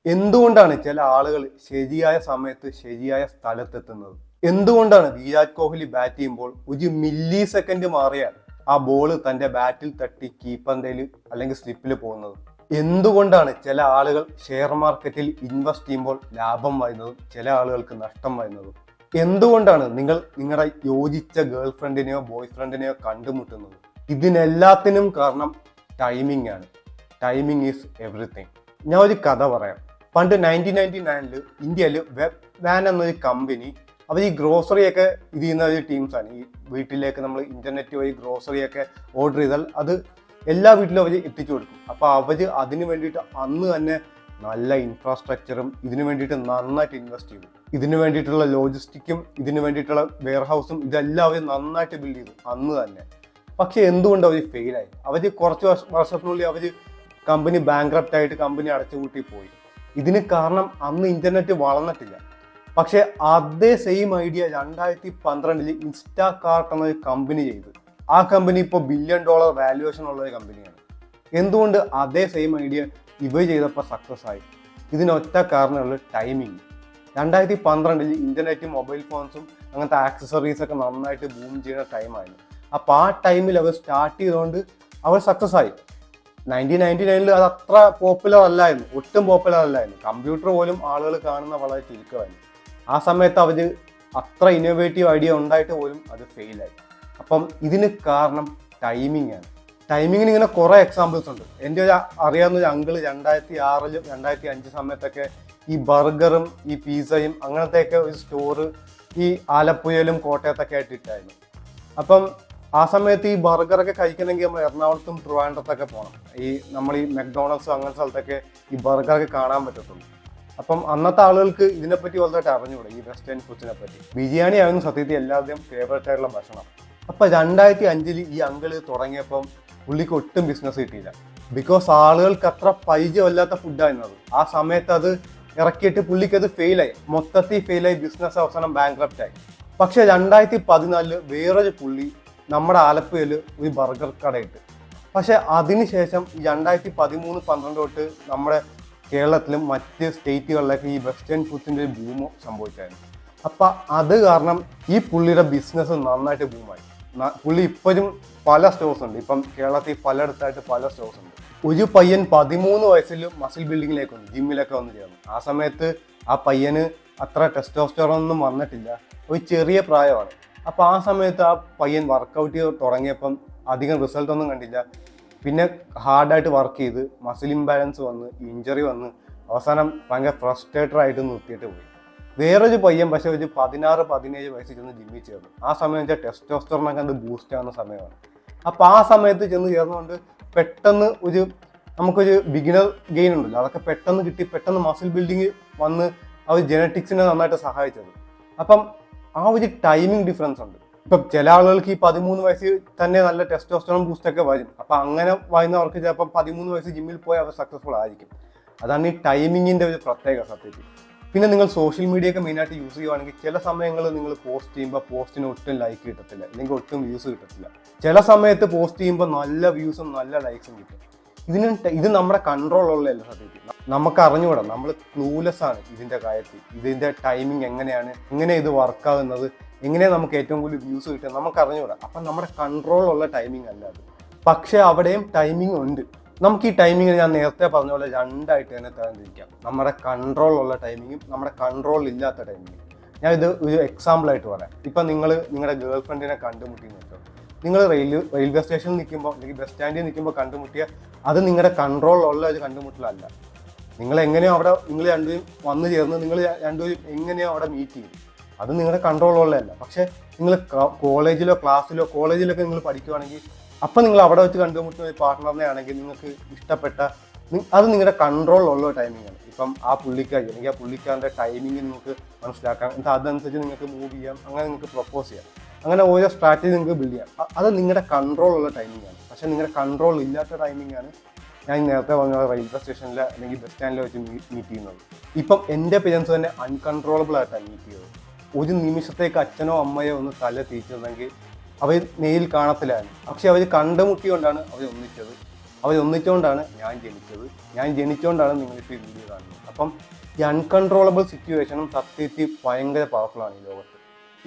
എന്തുകൊണ്ടാണ് ചില ആളുകൾ ശരിയായ സമയത്ത് ശരിയായ സ്ഥലത്തെത്തുന്നത്? എന്തുകൊണ്ടാണ് വിരാട് കോഹ്ലി ബാറ്റ് ചെയ്യുമ്പോൾ ഒരു മില്ലി സെക്കൻഡ് മാറിയാൽ ആ ബോൾ തന്റെ ബാറ്റിൽ തട്ടി കീപ്പറിന്റെ അല്ലെങ്കിൽ സ്ലിപ്പിൽ പോകുന്നത്? എന്തുകൊണ്ടാണ് ചില ആളുകൾ ഷെയർ മാർക്കറ്റിൽ ഇൻവെസ്റ്റ് ചെയ്യുമ്പോൾ ലാഭം വരുന്നതും ചില ആളുകൾക്ക് നഷ്ടം വരുന്നതും? എന്തുകൊണ്ടാണ് നിങ്ങൾ നിങ്ങളുടെ യോജിച്ച ഗേൾ ഫ്രണ്ടിനെയോ ബോയ് ഫ്രണ്ടിനെയോ കണ്ടുമുട്ടുന്നത്? ഇതിനെല്ലാത്തിനും കാരണം ടൈമിംഗ് ആണ്. Timing is everything. ഞാൻ ഒരു കഥ പറയാം. പണ്ട് 1999 ഇന്ത്യയിൽ വെബ് വാൻ എന്നൊരു കമ്പനി, അവർ ഈ ഗ്രോസറി ഒക്കെ ഇത് ചെയ്യുന്ന ഒരു ടീംസാണ്. ഈ വീട്ടിലേക്ക് നമ്മൾ ഇന്റർനെറ്റ് വഴി ഗ്രോസറി ഒക്കെ ഓർഡർ ചെയ്താൽ അത് എല്ലാ വീട്ടിലും അവർ എത്തിച്ചു കൊടുക്കും. അപ്പോൾ അവർ അതിന് വേണ്ടിയിട്ട് അന്ന് തന്നെ നല്ല ഇൻഫ്രാസ്ട്രക്ചറും ഇതിനു വേണ്ടിയിട്ട് നന്നായിട്ട് ഇൻവെസ്റ്റ് ചെയ്തു. ഇതിനു വേണ്ടിയിട്ടുള്ള ലോജിസ്റ്റിക്കും ഇതിനു വേണ്ടിയിട്ടുള്ള വെയർ ഹൗസും ഇതെല്ലാം അവർ നന്നായിട്ട് ബിൽഡ് ചെയ്തു അന്ന് തന്നെ. പക്ഷെ എന്തുകൊണ്ട് അവർ ഫെയിലായി? അവർ കുറച്ച് വർഷത്തിനുള്ളിൽ അവർ കമ്പനി ബാങ്ക്രപ്റ്റ് ആയിട്ട് കമ്പനി അടച്ചുപൂട്ടി പോയി. ഇതിന് കാരണം അന്ന് ഇന്റർനെറ്റ് വളർന്നിട്ടില്ല. പക്ഷെ അതേ സെയിം ഐഡിയ 2012 ഇൻസ്റ്റാകാർട്ട് എന്നൊരു കമ്പനി ചെയ്തു. ആ കമ്പനി ഇപ്പോൾ $1 ബില്യൺ വാല്യുവേഷൻ ഉള്ള ഒരു കമ്പനിയാണ്. എന്തുകൊണ്ട് അതേ സെയിം ഐഡിയ ഇവ ചെയ്തപ്പോൾ സക്സസ് ആയി? ഇതിനൊറ്റ കാരണമുള്ള ടൈമിങ്. 2012 ഇന്റർനെറ്റും മൊബൈൽ ഫോൺസും അങ്ങനത്തെ ആക്സസറീസ് ഒക്കെ നന്നായിട്ട് ബൂം ചെയ്യുന്ന ടൈമായിരുന്നു. അപ്പോൾ ആ ടൈമിൽ അവർ സ്റ്റാർട്ട് ചെയ്തുകൊണ്ട് അവർ സക്സസ് ആയി. 1999 അത് അത്ര പോപ്പുലർ അല്ലായിരുന്നു, ഒട്ടും പോപ്പുലർ അല്ലായിരുന്നു. കമ്പ്യൂട്ടർ പോലും ആളുകൾ കാണുന്ന വളരെ ചുരുക്കമായിരുന്നു. ആ സമയത്ത് അവർ അത്ര ഇന്നോവേറ്റീവ് ഐഡിയ ഉണ്ടായിട്ട് പോലും അത് ഫെയിലായി. അപ്പം ഇതിന് കാരണം ടൈമിംഗ് ആണ്. ടൈമിങ്ങിന് ഇങ്ങനെ കുറേ എക്സാമ്പിൾസ് ഉണ്ട്. എൻ്റെ ഒരു അറിയാവുന്ന ഒരു അങ്കിള് 2006 2005 സമയത്തൊക്കെ ഈ ബർഗറും ഈ പിസയും അങ്ങനത്തെയൊക്കെ ഒരു സ്റ്റോറ് ഈ ആലപ്പുഴയിലും കോട്ടയത്തൊക്കെ ആയിട്ട് ഇട്ടായിരുന്നു. അപ്പം ആ സമയത്ത് ഈ ബർഗറൊക്കെ കഴിക്കണമെങ്കിൽ നമ്മൾ എറണാകുളത്തും ട്രിവാൻഡ്രത്തൊക്കെ പോകണം. നമ്മൾ ഈ മെക്ഡോണൾഡ്സും അങ്ങനത്തെ സ്ഥലത്തൊക്കെ ഈ ബർഗറൊക്കെ കാണാൻ പറ്റത്തുള്ളൂ. അപ്പം അന്നത്തെ ആളുകൾക്ക് ഇതിനെപ്പറ്റി വലുതായിട്ട് അറിഞ്ഞുകൂടെ, ഈ വെസ്റ്റേൺ ഫുഡ്സിനെ പറ്റി. ബിരിയാണി ആയിരുന്നു സത്യത്തിൽ എല്ലാവരുടെയും ഫേവറേറ്റ് ആയിട്ടുള്ള ഭക്ഷണം. അപ്പം 2005 ഈ അങ്കിള് തുടങ്ങിയപ്പം പുള്ളിക്ക് ഒട്ടും ബിസിനസ് കിട്ടിയില്ല. ബിക്കോസ് ആളുകൾക്ക് അത്ര പരിചയമല്ലാത്ത ഫുഡായിരുന്നത്. ആ സമയത്ത് അത് ഇറക്കിയിട്ട് പുള്ളിക്ക് അത് ഫെയിലായി, മൊത്തത്തിൽ ഫെയിലായി. ബിസിനസ് അവസാനം ബാങ്ക്രപ്റ്റ് ആയി. പക്ഷെ 2014 വേറൊരു പുള്ളി നമ്മുടെ ആലപ്പുഴയിൽ ഒരു ബർഗർ കടയിട്ട്. പക്ഷെ അതിനുശേഷം 2013-12 തൊട്ട് നമ്മുടെ കേരളത്തിലും മറ്റ് സ്റ്റേറ്റുകളിലൊക്കെ ഈ വെസ്റ്റേൺ ഫുഡ്സിൻ്റെ ഒരു ബൂമ് സംഭവിച്ചായിരുന്നു. അപ്പം അത് കാരണം ഈ പുള്ളിയുടെ ബിസിനസ് നന്നായിട്ട് ബൂമായി. പുള്ളി ഇപ്പോഴും പല സ്റ്റോഴ്സ് ഉണ്ട്. ഇപ്പം കേരളത്തിൽ പലയിടത്തായിട്ട് പല സ്റ്റോഴ്സ് ഉണ്ട്. ഒരു പയ്യൻ 13 വയസ്സിൽ മസിൽ ബിൽഡിങ്ങിലേക്ക് വന്നു, ജിമ്മിലൊക്കെ വന്ന് ചേർന്നു. ആ സമയത്ത് ആ പയ്യന് അത്ര ടെസ്റ്റോസ്റ്ററോണൊന്നും വന്നിട്ടില്ല, ഒരു ചെറിയ പ്രായമാണ്. അപ്പോൾ ആ സമയത്ത് ആ പയ്യൻ വർക്കൗട്ട് ചെയ്ത് തുടങ്ങിയപ്പം അധികം റിസൾട്ട് ഒന്നും കണ്ടില്ല. പിന്നെ ഹാർഡായിട്ട് വർക്ക് ചെയ്ത് മസിൽ ഇംബാലൻസ് വന്ന് ഇഞ്ചറി വന്ന് അവസാനം ഭയങ്കര ഫ്രസ്ട്രേറ്റഡ് നിർത്തിയിട്ട് പോയി. വേറൊരു പയ്യൻ പക്ഷെ ഒരു 16-17 വയസ്സിൽ ചെന്ന് ജിമ്മിൽ ചേർന്നു. ആ സമയം വെച്ചാൽ ടെസ്റ്റോസ്റ്ററോണൊക്കെ അത് ബൂസ്റ്റ് ആവുന്ന സമയമാണ്. അപ്പോൾ ആ സമയത്ത് ചെന്ന് ചേർന്നുകൊണ്ട് പെട്ടെന്ന് നമുക്കൊരു ബിഗിനർ ഗെയിൻ ഉണ്ടല്ലോ, അതൊക്കെ പെട്ടെന്ന് കിട്ടി. പെട്ടെന്ന് മസിൽ ബിൽഡിങ് വന്ന് ആ ഒരു ജെനറ്റിക്സിനെ നന്നായിട്ട് സഹായിച്ചത്. അപ്പം ആ ഒരു ടൈമിംഗ് ഡിഫറൻസ് ഉണ്ട്. ഇപ്പം ചില ആളുകൾക്ക് ഈ 13 വയസ്സിൽ തന്നെ നല്ല ടെസ്റ്റോസ്റ്ററോൺ ബൂസ്റ്റൊക്കെ വരും. അപ്പം അങ്ങനെ വരുന്നവർക്ക് ചിലപ്പം 13 വയസ്സ് ജിമ്മിൽ പോയി അവർ സക്സസ്ഫുൾ ആയിരിക്കും. അതാണ് ഈ ടൈമിങ്ങിൻ്റെ ഒരു പ്രത്യേക സത്യത്തിൽ. പിന്നെ നിങ്ങൾ സോഷ്യൽ മീഡിയ ഒക്കെ മെയിനായിട്ട് യൂസ് ചെയ്യുവാണെങ്കിൽ ചില സമയങ്ങളിൽ നിങ്ങൾ പോസ്റ്റ് ചെയ്യുമ്പോൾ പോസ്റ്റിന് ഒട്ടും ലൈക്ക് കിട്ടത്തില്ല, അല്ലെങ്കിൽ ഒട്ടും വ്യൂസ് കിട്ടത്തില്ല. ചില സമയത്ത് പോസ്റ്റ് ചെയ്യുമ്പോൾ നല്ല വ്യൂസും നല്ല ലൈക്സും കിട്ടും. ഇത് നമ്മുടെ കൺട്രോളുള്ളതല്ല സത്യത്തിൽ. നമുക്ക് അറിഞ്ഞുകൂടാ, നമ്മൾ ക്ലൂലെസ് ആണ് ഇതിൻ്റെ കാര്യത്തിൽ. ഇതിൻ്റെ ടൈമിംഗ് എങ്ങനെയാണ്, എങ്ങനെ ഇത് വർക്കാകുന്നത്, എങ്ങനെയാണ് നമുക്ക് ഏറ്റവും കൂടുതൽ വ്യൂസ് കിട്ടുക, നമുക്ക് അറിഞ്ഞുകൂടാ. അപ്പം നമ്മുടെ കൺട്രോളുള്ള ടൈമിംഗ് അല്ല അത്. പക്ഷെ അവിടെയും ടൈമിംഗ് ഉണ്ട്. നമുക്ക് ഈ ടൈമിംഗ് ഞാൻ നേരത്തെ പറഞ്ഞ പോലെ രണ്ടായിട്ട് തന്നെ തരംതിരിക്കാം. നമ്മുടെ കൺട്രോളുള്ള ടൈമിങ്ങും നമ്മുടെ കൺട്രോൾ ഇല്ലാത്ത ടൈമിങ്ങും. ഞാൻ ഇത് ഒരു എക്സാമ്പിളായിട്ട് പറയാം. ഇപ്പം നിങ്ങളുടെ ഗേൾ ഫ്രണ്ടിനെ കണ്ടുമുട്ടി നിൽക്കുക. നിങ്ങൾ റെയിൽവേ സ്റ്റേഷനിൽ നിൽക്കുമ്പോൾ അല്ലെങ്കിൽ ബസ് സ്റ്റാൻഡിൽ നിൽക്കുമ്പോൾ കണ്ടുമുട്ടിയ അത് നിങ്ങളുടെ കൺട്രോളുള്ള ഒരു കണ്ടുമുട്ടലല്ല. നിങ്ങൾ എങ്ങനെയോ അവിടെ നിങ്ങൾ രണ്ടുപേരും വന്നു ചേർന്ന് നിങ്ങൾ രണ്ടുപേരും എങ്ങനെയോ അവിടെ മീറ്റ് ചെയ്യും, അത് നിങ്ങളുടെ കൺട്രോളുള്ളതല്ല. പക്ഷേ നിങ്ങൾ കോളേജിലോ ക്ലാസ്സിലോ കോളേജിലൊക്കെ നിങ്ങൾ പഠിക്കുകയാണെങ്കിൽ അപ്പം നിങ്ങൾ അവിടെ വെച്ച് കണ്ടുമുട്ടുന്ന ഒരു പാർട്ട്ണറിനെ ആണെങ്കിൽ നിങ്ങൾക്ക് ഇഷ്ടപ്പെട്ട അത് നിങ്ങളുടെ കൺട്രോളിലുള്ള ടൈമിംഗ് ആണ്. ഇപ്പം ആ പുള്ളിക്കാരി അല്ലെങ്കിൽ ആ പുള്ളിക്കാരൻ്റെ ടൈമിംഗ് നിങ്ങൾക്ക് മനസ്സിലാക്കാം. എന്നിട്ട് അതനുസരിച്ച് നിങ്ങൾക്ക് മൂവ് ചെയ്യാം, അങ്ങനെ നിങ്ങൾക്ക് പ്രപ്പോസ് ചെയ്യാം. അങ്ങനെ ഓരോ സ്ട്രാറ്റജി നിങ്ങൾക്ക് ബിൽഡ് ചെയ്യാം. അത് നിങ്ങളുടെ കൺട്രോളുള്ള ടൈമിംഗ് ആണ്. പക്ഷേ നിങ്ങളുടെ കൺട്രോൾ ഇല്ലാത്ത ടൈമിംഗ് ആണ് ഞാൻ നേരത്തെ പറഞ്ഞ റെയിൽവേ സ്റ്റേഷനിൽ അല്ലെങ്കിൽ ബസ് സ്റ്റാൻഡിൽ വെച്ച് മീറ്റ് ചെയ്യുന്നത്. ഇപ്പം എൻ്റെ പേരൻസ് തന്നെ അൺകൺട്രോളബിൾ ആയിട്ടാണ് മീറ്റ് ചെയ്തത്. ഒരു നിമിഷത്തേക്ക് അച്ഛനോ അമ്മയോ ഒന്ന് തല തിരിച്ചിരുന്നെങ്കിൽ അവർ നേരിൽ കാണത്തില്ലായിരുന്നു. പക്ഷെ അവർ കണ്ടുമുട്ടിക്കൊണ്ടാണ് അവർ ഒന്നിച്ചത്. അവരൊന്നിച്ചുകൊണ്ടാണ് ഞാൻ ജനിച്ചത്. ഞാൻ ജനിച്ചുകൊണ്ടാണ് നിങ്ങളിപ്പോൾ ഈ വീഡിയോ കാണുന്നത്. അപ്പം ഈ അൺകൺട്രോളബിൾ സിറ്റുവേഷനും സത്യത്തിൽ ഭയങ്കര പവർഫുള്ളാണ് ഈ ലോകത്ത്.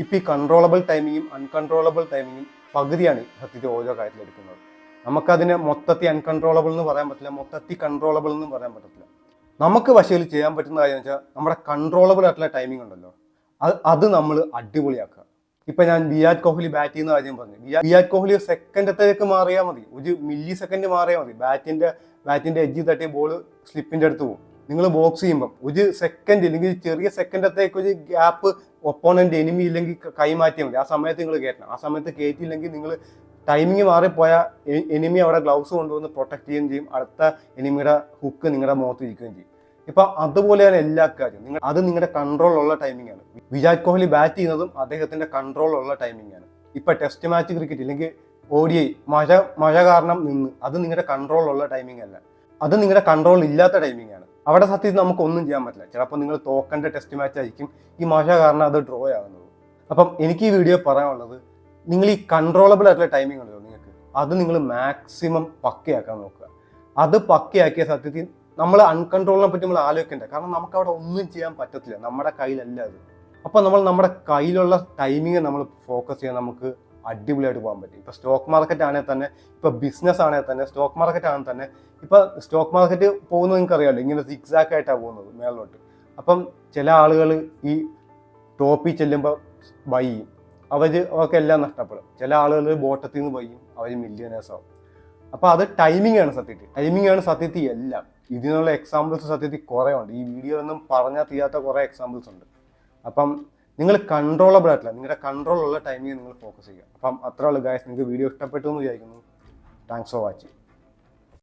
ഇപ്പം ഈ കൺട്രോളബിൾ ടൈമിങ്ങും അൺകൺട്രോളബിൾ ടൈമിങ്ങും പകുതിയാണ് സത്യത്തിൽ ഓരോ കാര്യത്തിൽ എടുക്കുന്നത്. നമുക്കതിനെ മൊത്തത്തിൽ അൺകൺട്രോളബിൾ എന്ന് പറയാൻ പറ്റില്ല, മൊത്തത്തിൽ കൺട്രോളബിൾ എന്നും പറയാൻ പറ്റത്തില്ല. നമുക്ക് പക്ഷേ ചെയ്യാൻ പറ്റുന്ന കാര്യം എന്ന് വെച്ചാൽ നമ്മുടെ കൺട്രോളബിൾ ആയിട്ടുള്ള ടൈമിംഗ് ഉണ്ടല്ലോ, അത് നമ്മൾ അടിപൊളിയാക്കുക. ഇപ്പം ഞാൻ വിരാട് കോഹ്ലി ബാറ്റ് ചെയ്യുന്ന കാര്യം പറഞ്ഞു. വിരാട് കോഹ്ലി സെക്കൻഡത്തേക്ക് മാറിയാൽ മതി, ഒരു മില്ലി സെക്കൻഡ് മാറിയാൽ മതി, ബാറ്റിന്റെ എഡ്ജിൽ തട്ടിയ ബോൾ സ്ലിപ്പിന്റെ അടുത്ത് പോകും. നിങ്ങൾ ബോക്സ് ചെയ്യുമ്പം ഒരു സെക്കൻഡ് അല്ലെങ്കിൽ ചെറിയ സെക്കൻഡത്തേക്ക് ഒരു ഗ്യാപ്പ് ഒപ്പോണന്റ് എനിമി ഇല്ലെങ്കിൽ കൈമാറ്റിയാൽ മതി. ആ സമയത്ത് നിങ്ങൾ കയറ്റണം. ആ സമയത്ത് കയറ്റിയില്ലെങ്കിൽ നിങ്ങൾ ടൈമിങ് മാറിപ്പോയാൽ എനിമി അവിടെ ഗ്ലൗസ് കൊണ്ടുവന്ന് പ്രൊട്ടക്ട് ചെയ്യുകയും ചെയ്യും, അടുത്ത എനിമിയുടെ ഹുക്ക് നിങ്ങളുടെ മുഖത്ത് ഇരിക്കുകയും ചെയ്യും. ഇപ്പം അതുപോലെയാണ് എല്ലാ കാര്യവും. അത് നിങ്ങളുടെ കൺട്രോളുള്ള ടൈമിംഗ് ആണ്. വിരാട് കോഹ്ലി ബാറ്റ് ചെയ്യുന്നതും അദ്ദേഹത്തിന്റെ കൺട്രോളുള്ള ടൈമിംഗ് ആണ്. ഇപ്പൊ ടെസ്റ്റ് മാച്ച് ക്രിക്കറ്റ് ഇല്ലെങ്കിൽ ODI മഴ കാരണം നിന്ന്, അത് നിങ്ങളുടെ കൺട്രോളുള്ള ടൈമിംഗ് അല്ല, അത് നിങ്ങളുടെ കൺട്രോൾ ഇല്ലാത്ത ടൈമിംഗ് ആണ്. അവിടെ സത്യത്തിൽ നമുക്ക് ഒന്നും ചെയ്യാൻ പറ്റില്ല. ചിലപ്പോൾ നിങ്ങൾ തോക്കേണ്ട ടെസ്റ്റ് മാച്ച് ആയിരിക്കും, ഈ മഴ കാരണം അത് ഡ്രോ ആകുന്നത്. അപ്പം എനിക്ക് ഈ വീഡിയോ പറയാനുള്ളത്, നിങ്ങൾ ഈ കൺട്രോളബിൾ ആയിട്ടുള്ള ടൈമിംഗ് ഉണ്ടല്ലോ നിങ്ങൾക്ക്, അത് നിങ്ങൾ മാക്സിമം പക്കയാക്കാൻ നോക്കുക. അത് പക്കയാക്കിയ സത്യത്തിൽ നമ്മൾ അൺകൺട്രോളിനെ പറ്റി നമ്മൾ ആലോചിക്കേണ്ട, കാരണം നമുക്ക് അവിടെ ഒന്നും ചെയ്യാൻ പറ്റത്തില്ല, നമ്മുടെ കയ്യിലല്ല അത്. അപ്പോൾ നമ്മൾ നമ്മുടെ കയ്യിലുള്ള ടൈമിങ് നമ്മൾ ഫോക്കസ് ചെയ്യാൻ നമുക്ക് അടിപൊളിയായിട്ട് പോകാൻ പറ്റും. ഇപ്പോൾ സ്റ്റോക്ക് മാർക്കറ്റ് ആണെങ്കിൽ തന്നെ, ഇപ്പോൾ ബിസിനസ് ആണെങ്കിൽ തന്നെ, സ്റ്റോക്ക് മാർക്കറ്റ് ആണെങ്കിൽ തന്നെ, ഇപ്പോൾ സ്റ്റോക്ക് മാർക്കറ്റ് പോകുന്നത് നിങ്ങൾക്ക് അറിയാമല്ലോ, ഇങ്ങനെ സിക്സാക്ക് ആയിട്ടാണ് പോകുന്നത് മേളിലോട്ട്. അപ്പം ചില ആളുകൾ ഈ ടോപ്പിൽ ചെല്ലുമ്പോൾ ബൈ ചെയ്യും, അവർക്ക് എല്ലാം നഷ്ടപ്പെടും. ചില ആളുകൾ ബോട്ടത്തിൽ നിന്ന് ബൈ ചെയ്യും, അവർ മില്യനേഴ്സ് ആവും. അപ്പോൾ അത് ടൈമിംഗ് ആണ് സത്യത്തിൽ എല്ലാം. ഇതിനുള്ള എക്സാമ്പിൾസ് സത്യത്തിൽ കുറേ ഉണ്ട്. ഈ വീഡിയോ ഒന്നും പറഞ്ഞാൽ തീരാത്ത കുറേ എക്സാമ്പിൾസ് ഉണ്ട്. അപ്പം നിങ്ങൾ കൺട്രോളബിൾ ആയിട്ടില്ല, നിങ്ങളുടെ കൺട്രോളുള്ള ടൈമിംഗ് നിങ്ങൾ ഫോക്കസ് ചെയ്യുക. അപ്പം അത്ര ഉള്ളൂ ഗൈസ്. നിങ്ങൾക്ക് വീഡിയോ ഇഷ്ടപ്പെട്ടു എന്ന് വിചാരിക്കുന്നു. Thanks for watching.